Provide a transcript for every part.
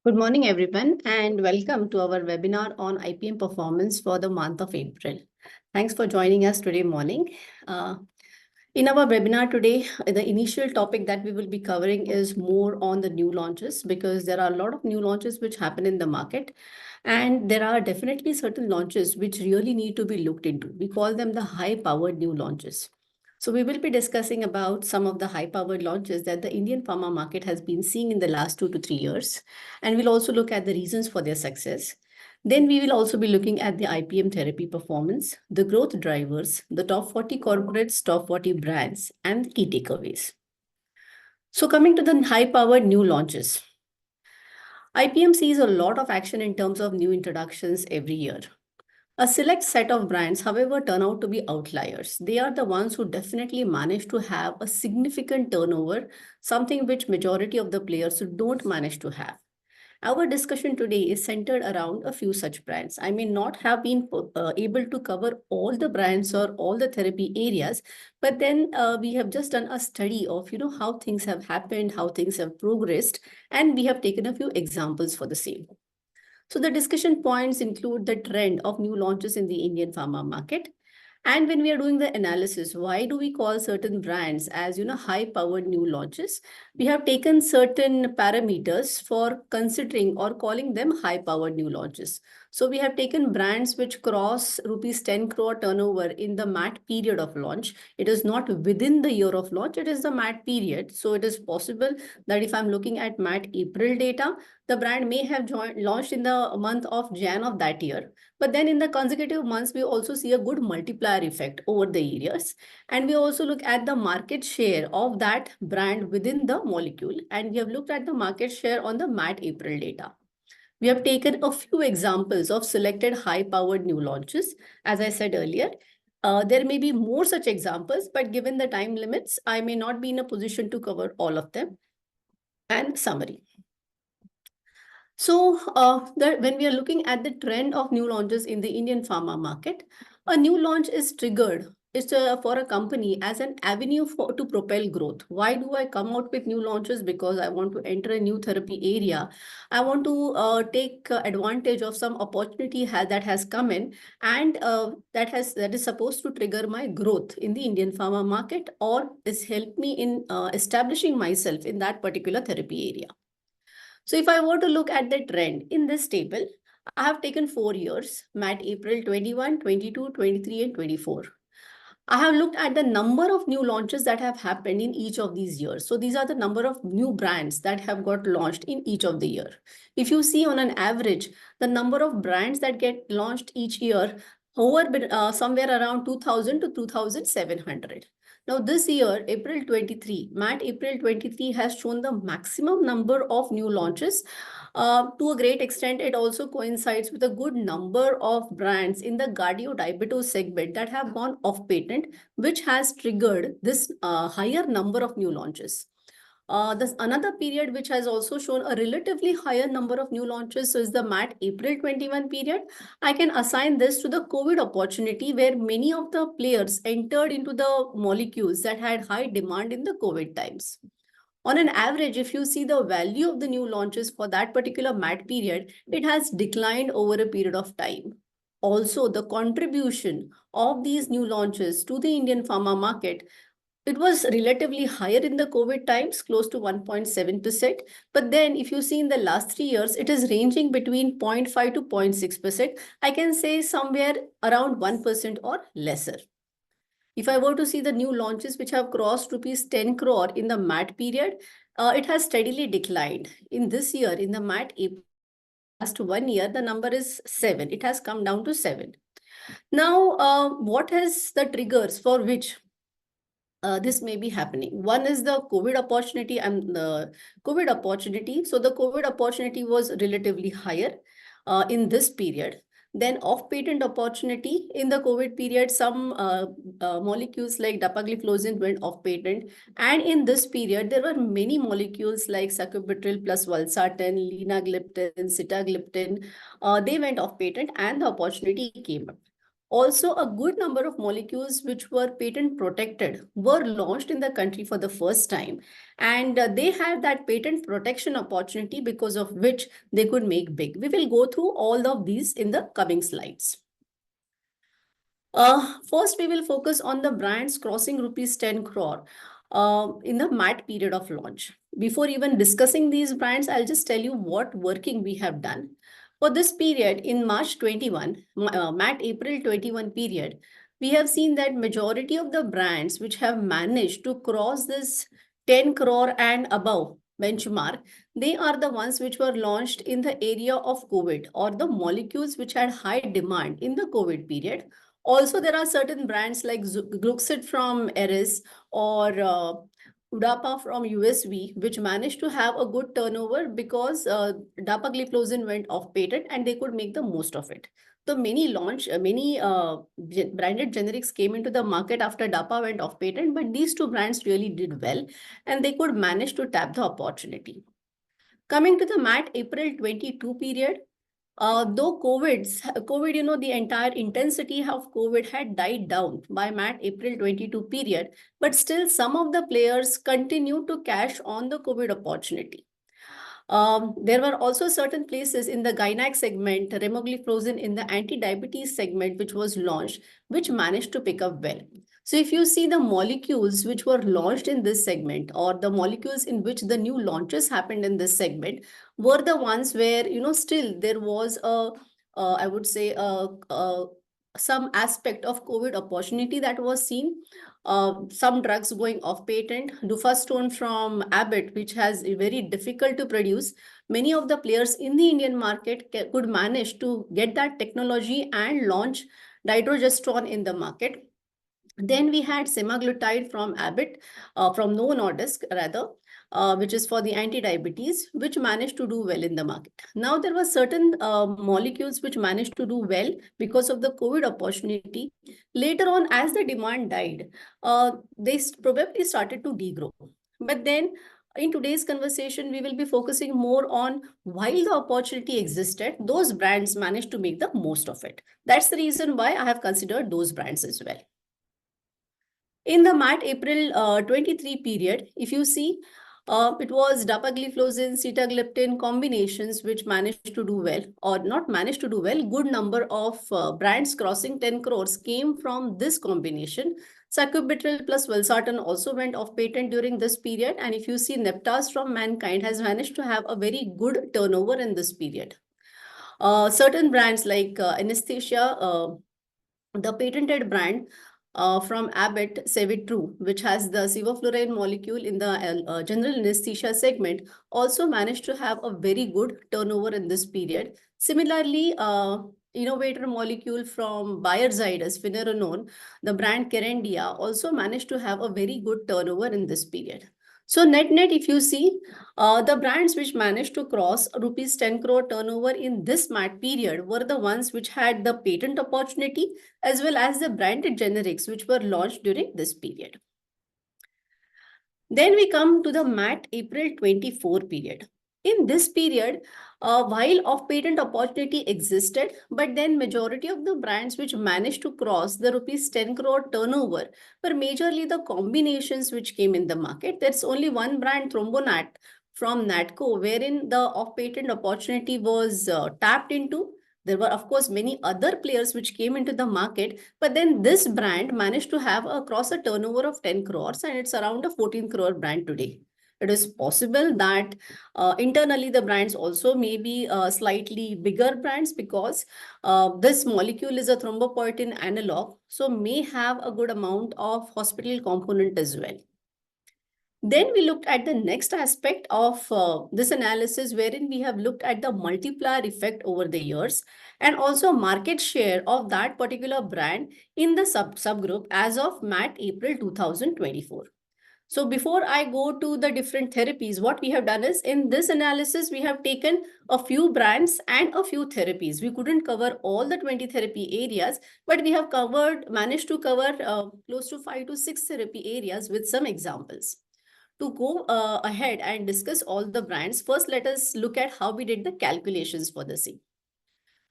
Good morning, everyone, and welcome to our webinar on IPM performance for the month of April. Thanks for joining us today morning. In our webinar today, the initial topic that we will be covering is more on the new launches because there are a lot of new launches which happen in the market. And there are definitely certain launches which really need to be looked into. We call them the high-powered new launches. So we will be discussing about some of the high-powered launches that the Indian pharma market has been seeing in the last 2 to 3 years. And we'll also look at the reasons for their success. Then we will also be looking at the IPM therapy performance, the growth drivers, the top 40 corporates, top 40 brands, and the key takeaways. So coming to the high-powered new launches. IPM sees a lot of action in terms of new introductions every year. A select set of brands, however, turn out to be outliers. They are the ones who definitely manage to have a significant turnover, something which majority of the players don't manage to have. Our discussion today is centered around a few such brands. I may not have been able to cover all the brands or all the therapy areas, but then we have just done a study of how things have happened, how things have progressed, and we have taken a few examples for the same. So the discussion points include the trend of new launches in the Indian pharma market. And when we are doing the analysis, why do we call certain brands as high-powered new launches? We have taken certain parameters for considering or calling them high-powered new launches. So we have taken brands which cross rupees 10 crore turnover in the MAT period of launch. It is not within the year of launch, it is the MAT period. So it is possible that if I'm looking at MAT April data, the brand may have launched in the month of Jan of that year. But then in the consecutive months, we also see a good multiplier effect over the years. And we also look at the market share of that brand within the molecule. And we have looked at the market share on the MAT April data. We have taken a few examples of selected high-powered new launches. As I said earlier, there may be more such examples, but given the time limits, I may not be in a position to cover all of them. And summary. So when we are looking at the trend of new launches in the Indian pharma market, a new launch is triggered for a company as an avenue to propel growth. Why do I come out with new launches? Because I want to enter a new therapy area. I want to take advantage of some opportunity that has come in and that is supposed to trigger my growth in the Indian pharma market or is help me in establishing myself in that particular therapy area. So if I were to look at the trend in this table, I have taken 4 years, MAT April 21, 22, 23, and 24. I have looked at the number of new launches that have happened in each of these years. So these are the number of new brands that have got launched in each of the year. If you see on an average, the number of brands that get launched each year hover somewhere around 2000 to 2700. Now this year, April 23, MAT April 23 has shown the maximum number of new launches. To a great extent, it also coincides with a good number of brands in the cardio-diabetes segment that have gone off patent, which has triggered this higher number of new launches. There's another period which has also shown a relatively higher number of new launches. So is the MAT April 21 period. I can assign this to the COVID opportunity where many of the players entered into the molecules that had high demand in the COVID times. On an average, if you see the value of the new launches for that particular MAT period, it has declined over a period of time. Also, the contribution of these new launches to the Indian pharma market, it was relatively higher in the COVID times, close to 1.7%. But then if you see in the last 3 years, it is ranging between 0.5 to 0.6%. I can say somewhere around 1% or lesser. If I were to see the new launches which have crossed rupees 10 crore in the MAT period, it has steadily declined. In this year, in the MAT last 1 year, the number is 7. It has come down to 7. Now, what is the triggers for which this may be happening? One is the COVID opportunity and the COVID opportunity. So the COVID opportunity was relatively higher in this period. Then off-patent opportunity in the COVID period, some molecules like dapagliflozin went off-patent. And in this period, there were many molecules like sacubitril plus valsartan, linagliptin, sitagliptin. They went off-patent and the opportunity came up. Also, a good number of molecules which were patent protected were launched in the country for the first time. And they had that patent protection opportunity because of which they could make big. We will go through all of these in the coming slides. First, we will focus on the brands crossing rupees 10 crore in the MAT period of launch. Before even discussing these brands, I'll just tell you what working we have done. For this period in March 21, MAT April 21 period, we have seen that majority of the brands which have managed to cross this 10 crore and above benchmark, they are the ones which were launched in the area of COVID or the molecules which had high demand in the COVID period. Also, there are certain brands like Gluxit from Eris or Udapa from USV, which managed to have a good turnover because dapagliflozin went off patent and they could make the most of it. So many branded generics came into the market after DAPA went off patent, but these two brands really did well and they could manage to tap the opportunity. Coming to the MAT April 22 period, though COVID, the entire intensity of COVID had died down by MAT April 22 period, but still some of the players continued to cash on the COVID opportunity. There were also certain places in the gynac segment, remogliflozin in the anti-diabetes segment, which was launched, which managed to pick up well. So if you see the molecules which were launched in this segment or the molecules in which the new launches happened in this segment were the ones where, still there was I would say, some aspect of COVID opportunity that was seen. Some drugs going off patent, Dufastone from Abbott, which has very difficult to produce. Many of the players in the Indian market could manage to get that technology and launch dydrogestrone in the market. Then we had semaglutide from Abbott, from Novo Nordisk rather, which is for the anti-diabetes, which managed to do well in the market. Now there were certain molecules which managed to do well because of the COVID opportunity. Later on, as the demand died, they probably started to degrow. But then in today's conversation, we will be focusing more on while the opportunity existed, those brands managed to make the most of it. That's the reason why I have considered those brands as well. In the MAT April 23 period, if you see, it was dapagliflozin, sitagliptin combinations which managed to do well, or not managed to do well. Good number of brands crossing 10 crores came from this combination. Sacubitril plus valsartan also went off patent during this period. And if you see, Neptaz from Mankind has managed to have a very good turnover in this period. Certain brands like anesthesia, the patented brand from Abbott, Sevitru, which has the sevoflurane molecule in the general anesthesia segment, also managed to have a very good turnover in this period. Similarly, innovator molecule from Bayerzydes, finerenone, the brand Kerendia, also managed to have a very good turnover in this period. So net, if you see, the brands which managed to cross rupees 10 crore turnover in this MAT period were the ones which had the patent opportunity as well as the branded generics which were launched during this period. Then we come to the MAT April 24 period. In this period, while off-patent opportunity existed, but then majority of the brands which managed to cross the rupees 10 crore turnover were majorly the combinations which came in the market. There's only one brand, Thrombonat, from Natco, wherein the off-patent opportunity was tapped into. There were, of course, many other players which came into the market, but then this brand managed to have across a turnover of 10 crores and it's around a 14 crore brand today. It is possible that internally the brands also may be slightly bigger brands because this molecule is a thrombopoietin analog, so may have a good amount of hospital component as well. Then we looked at the next aspect of this analysis, wherein we have looked at the multiplier effect over the years and also market share of that particular brand in the subgroup as of MAT April 2024. So before I go to the different therapies, what we have done is in this analysis, we have taken a few brands and a few therapies. We couldn't cover all the 20 therapy areas, but we have managed to cover close to 5 to 6 therapy areas with some examples. To go ahead and discuss all the brands, first let us look at how we did the calculations for the same.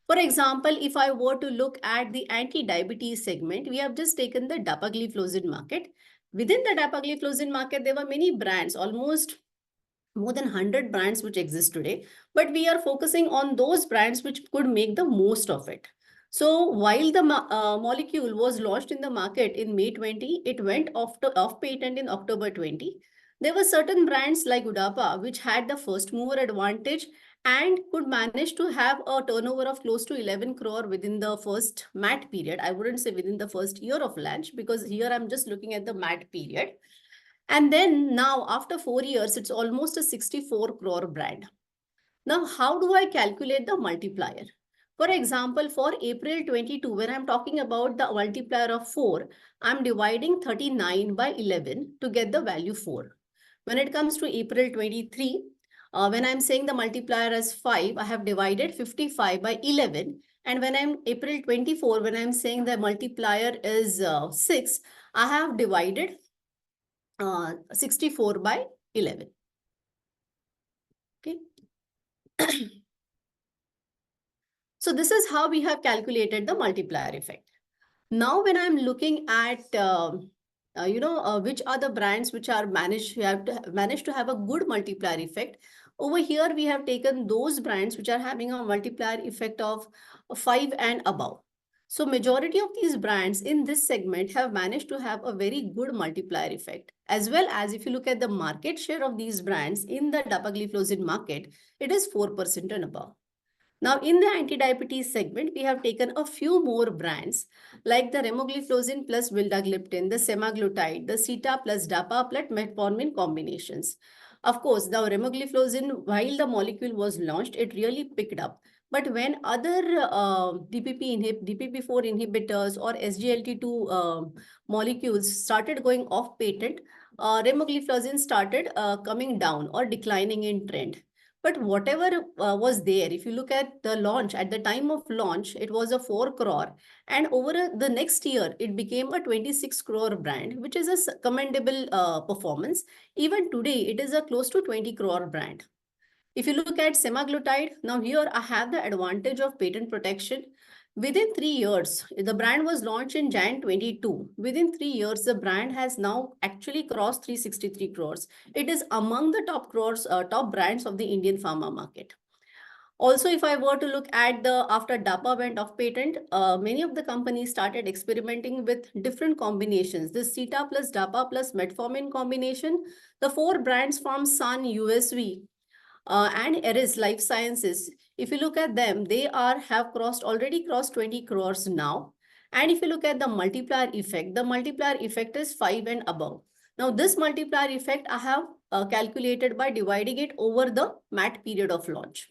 For example, if I were to look at the anti-diabetes segment, we have just taken the dapagliflozin market. Within the dapagliflozin market, there were many brands, almost more than 100 brands which exist today, but we are focusing on those brands which could make the most of it. So while the molecule was launched in the market in May 20, it went off patent in October 20. There were certain brands like Udapa which had the first mover advantage and could manage to have a turnover of close to 11 crore within the first MAT period. I wouldn't say within the first year of launch, because here I'm just looking at the MAT period. And then now after 4 years, it's almost a 64 crore brand. Now, how do I calculate the multiplier? For example, for April 22, when I'm talking about the multiplier of 4, I'm dividing 39 by 11 to get the value 4. When it comes to April 23, when I'm saying the multiplier as 5, I have divided 55 by 11. And when I'm April 24, when I'm saying the multiplier is 6, I have divided 64 by 11. Okay. So this is how we have calculated the multiplier effect. Now, when I'm looking at, which are the brands which are managed to have a good multiplier effect. Over here, we have taken those brands which are having a multiplier effect of 5 and above. So majority of these brands in this segment have managed to have a very good multiplier effect. As well as if you look at the market share of these brands in the dapagliflozin market, it is 4% and above. Now, in the anti-diabetes segment, we have taken a few more brands like the remogliflozin plus vildagliptin, the semaglutide, the sita plus dapa plus metformin combinations. Of course, the remogliflozin, while the molecule was launched, it really picked up. But when other DPP4 inhibitors or SGLT2 molecules started going off patent, remogliflozin started coming down or declining in trend. But whatever was there, if you look at the launch, at the time of launch, it was a 4 crore. And over the next year, it became a 26 crore brand, which is a commendable performance. Even today, it is a close to 20 crore brand. If you look at semaglutide, now here I have the advantage of patent protection. Within 3 years, the brand was launched in Jan 22. Within 3 years, the brand has now actually crossed 363 crores. It is among the top brands of the Indian pharma market. Also, if I were to look at the after DAPA went off patent, many of the companies started experimenting with different combinations. The CETA plus DAPA plus metformin combination, the 4 brands from Sun, USV, and Eris Life Sciences, if you look at them, they have already crossed 20 crores now. And if you look at the multiplier effect, the multiplier effect is 5 and above. Now, this multiplier effect I have calculated by dividing it over the MAT period of launch.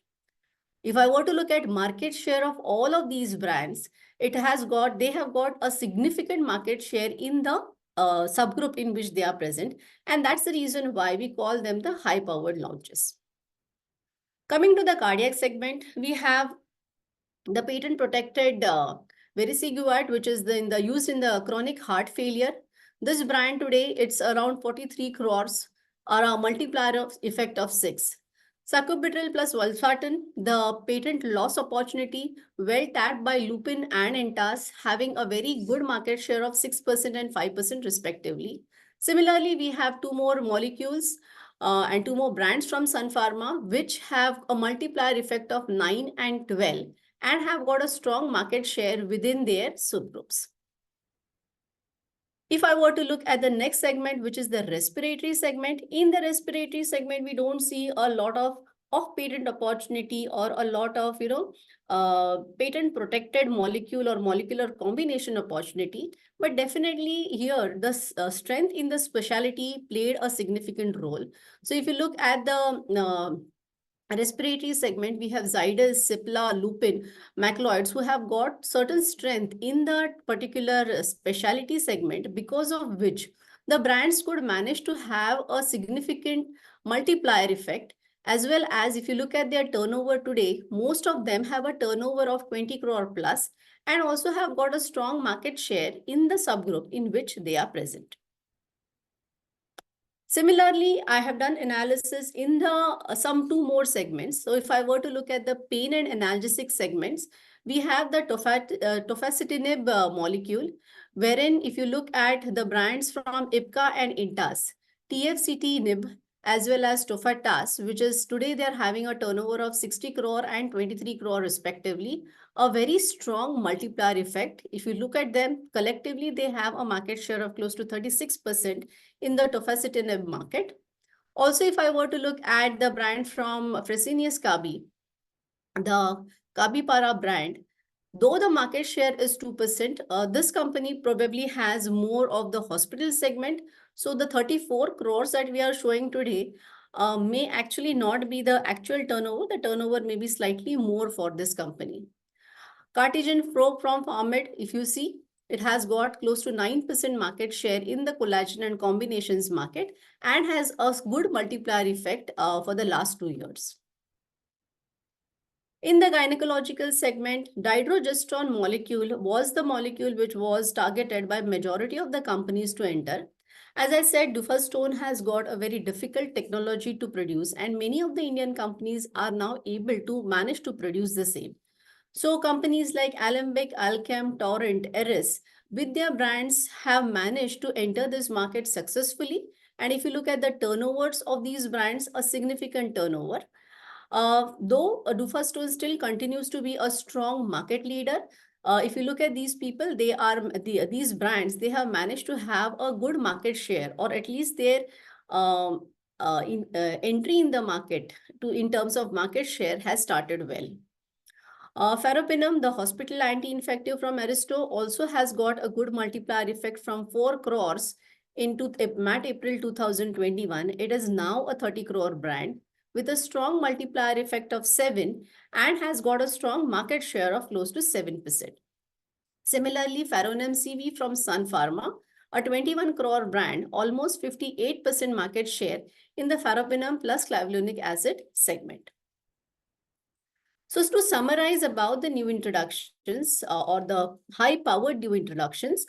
If I were to look at market share of all of these brands, they have got a significant market share in the subgroup in which they are present. And that's the reason why we call them the high-powered launches. Coming to the cardiac segment, we have the patent protected vericiguat, which is used in the chronic heart failure. This brand today, it's around 43 crores or a multiplier effect of 6. Sacubitril plus valsartan, the patent loss opportunity, well tapped by Lupin and Entas, having a very good market share of 6% and 5% respectively. Similarly, we have 2 more molecules and 2 more brands from Sun Pharma, which have a multiplier effect of 9 and 12 and have got a strong market share within their subgroups. If I were to look at the next segment, which is the respiratory segment, in the respiratory segment, we don't see a lot of off-patent opportunity or a lot of, patent protected molecule or molecular combination opportunity. But definitely here, the strength in the specialty played a significant role. So if you look at the respiratory segment, we have Zydus, Cipla, Lupin, Macleods, who have got certain strength in that particular specialty segment, because of which the brands could manage to have a significant multiplier effect. As well as if you look at their turnover today, most of them have a turnover of 20 crore plus and also have got a strong market share in the subgroup in which they are present. Similarly, I have done analysis in the some two more segments. So if I were to look at the pain and analgesic segments, we have the tofacitinib molecule, wherein if you look at the brands from IPCA and Intas, TFCT-nib as well as Tofatas, which is today they are having a turnover of 60 crore and 23 crore respectively, a very strong multiplier effect. If you look at them collectively, they have a market share of close to 36% in the tofacitinib market. Also, if I were to look at the brand from Fresenius Kabi, the Kabipara brand, though the market share is 2%, this company probably has more of the hospital segment. So the 34 crores that we are showing today may actually not be the actual turnover. The turnover may be slightly more for this company. Cartesian Pro from Pharmarack, if you see, it has got close to 9% market share in the collagen and combinations market and has a good multiplier effect for the last 2 years. In the gynecological segment, dydrogesterone molecule was the molecule which was targeted by majority of the companies to enter. As I said, Dufastone has got a very difficult technology to produce, and many of the Indian companies are now able to manage to produce the same. So companies like Alembic, Alchem, Torrent, Eris, with their brands have managed to enter this market successfully. And if you look at the turnovers of these brands, a significant turnover. Though Dufastone still continues to be a strong market leader, if you look at these people, these brands, they have managed to have a good market share, or at least their entry in the market in terms of market share has started well. Ferropinum, the hospital anti-infective from Aristo, also has got a good multiplier effect from 4 crores into April 2021. It is now a 30 crore brand with a strong multiplier effect of 7 and has got a strong market share of close to 7%. Similarly, Ferronim CV from Sun Pharma, a 21 crore brand, almost 58% market share in the ferropinum plus clavulanic acid segment. So to summarize about the new introductions or the high-powered new introductions,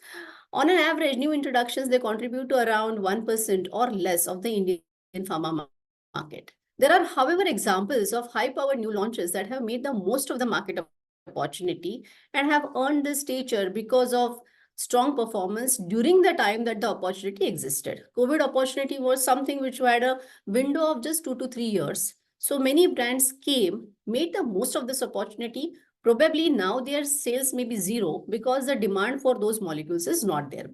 on an average, new introductions, they contribute to around 1% or less of the Indian pharma market. There are, however, examples of high-powered new launches that have made the most of the market opportunity and have earned this stature because of strong performance during the time that the opportunity existed. COVID opportunity was something which had a window of just 2 to 3 years. So many brands came, made the most of this opportunity. Probably now their sales may be zero because the demand for those molecules is not there.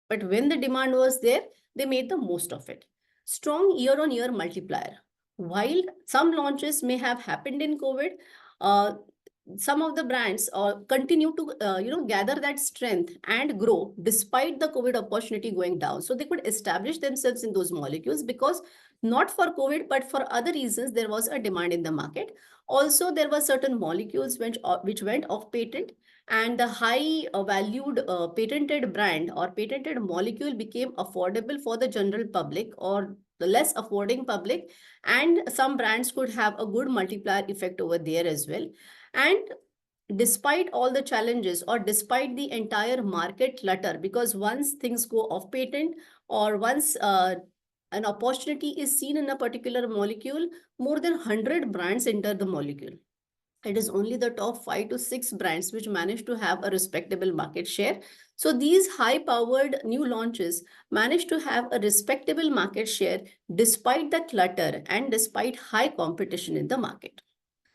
But when the demand was there, they made the most of it. Strong year-on-year multiplier. While some launches may have happened in COVID, some of the brands continue to gather that strength and grow despite the COVID opportunity going down. So they could establish themselves in those molecules because not for COVID, but for other reasons, there was a demand in the market. Also, there were certain molecules which went off patent, and the high valued patented brand or patented molecule became affordable for the general public or the less affording public, and some brands could have a good multiplier effect over there as well. And despite all the challenges or despite the entire market clutter, because once things go off patent or once an opportunity is seen in a particular molecule, more than 100 brands enter the molecule. It is only the top 5 to 6 brands which manage to have a respectable market share. So these high-powered new launches manage to have a respectable market share despite the clutter and despite high competition in the market.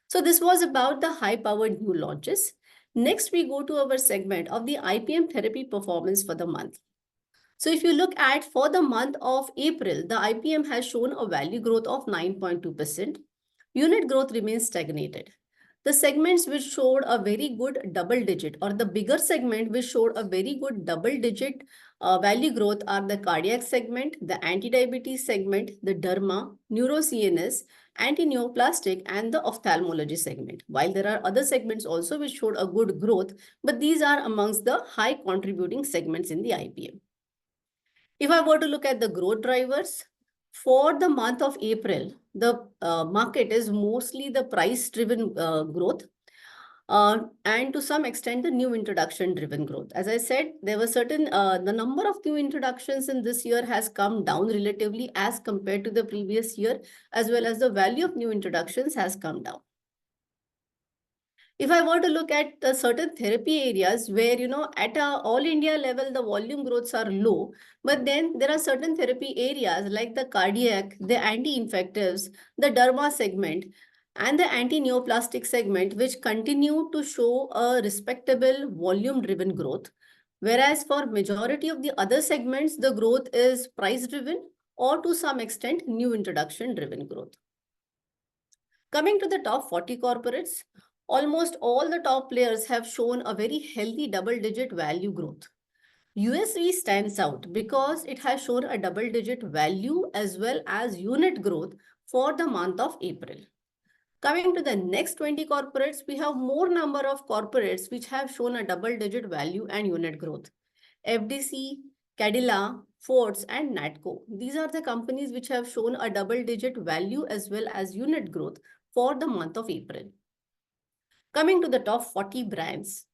So this was about the high-powered new launches. Next, we go to our segment of the IPM therapy performance for the month. So if you look at for the month of April, the IPM has shown a value growth of 9.2%. Unit growth remains stagnated. The segments which showed a very good double digit, or the bigger segment which showed a very good double digit value growth, are the cardiac segment, the anti-diabetes segment, the derma, neuro-CNS, anti-neoplastic, and the ophthalmology segment. While there are other segments also which showed a good growth, but these are amongst the high contributing segments in the IPM. If I were to look at the growth drivers, for the month of April, the market is mostly the price-driven growth. and to some extent, the new introduction driven growth. As I said, there were certain, the number of new introductions in this year has come down relatively as compared to the previous year, as well as the value of new introductions has come down. If I were to look at the certain therapy areas where, at a all India level, the volume growths are low, but then there are certain therapy areas like the cardiac, the anti-infectives, the derma segment, and the anti-neoplastic segment, which continue to show a respectable volume-driven growth. Whereas for majority of the other segments, the growth is price-driven or to some extent new introduction-driven growth. Coming to the top 40 corporates, almost all the top players have shown a very healthy double-digit value growth. USV stands out because it has shown a double-digit value as well as unit growth for the month of April. Coming to the next 20 corporates, we have more number of corporates which have shown a double-digit value and unit growth. FDC, Cadila, Fords, and Natco. These are the companies which have shown a double-digit value as well as unit growth for the month of April. Coming to the top 40 brands.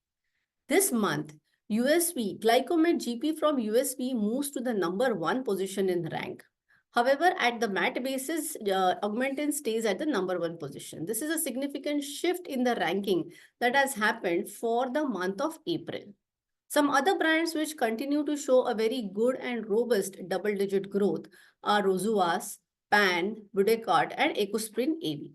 This month, Glycomet GP from USV moves to the number 1 position in the rank. However, at the MAT basis, Augmentin stays at the number 1 position. This is a significant shift in the ranking that has happened for the month of April. Some other brands which continue to show a very good and robust double-digit growth are Rosuas, Pan, Budecort, and Ecosprin AV.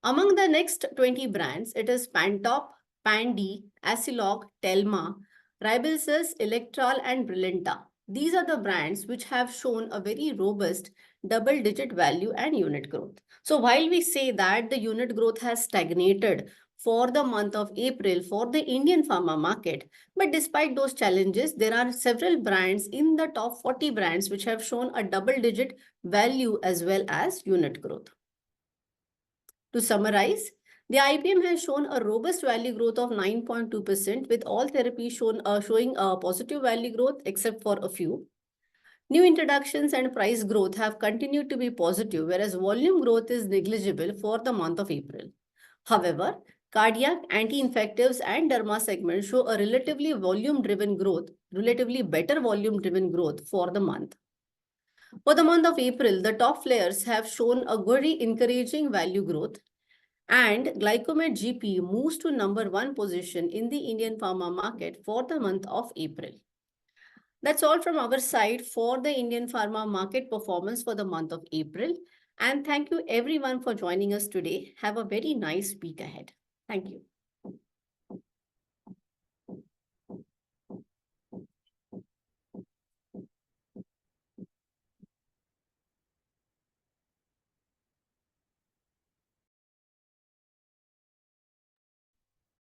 Among the next 20 brands, it is Pantop, Pandi, Asilog, Telma, Ribelsus, Electral, and Brilenta. These are the brands which have shown a very robust double-digit value and unit growth. So while we say that the unit growth has stagnated for the month of April for the Indian pharma market, but despite those challenges, there are several brands in the top 40 brands which have shown a double-digit value as well as unit growth. To summarize, the IPM has shown a robust value growth of 9.2% with all therapies showing a positive value growth except for a few. New introductions and price growth have continued to be positive, whereas volume growth is negligible for the month of April. However, cardiac, anti-infectives, and derma segments show a relatively better volume-driven growth for the month. For the month of April, the top players have shown a very encouraging value growth, and Glycomet GP moves to number 1 position in the Indian pharma market for the month of April. That's all from our side for the Indian pharma market performance for the month of April. And thank you everyone for joining us today. Have a very nice week ahead. Thank you.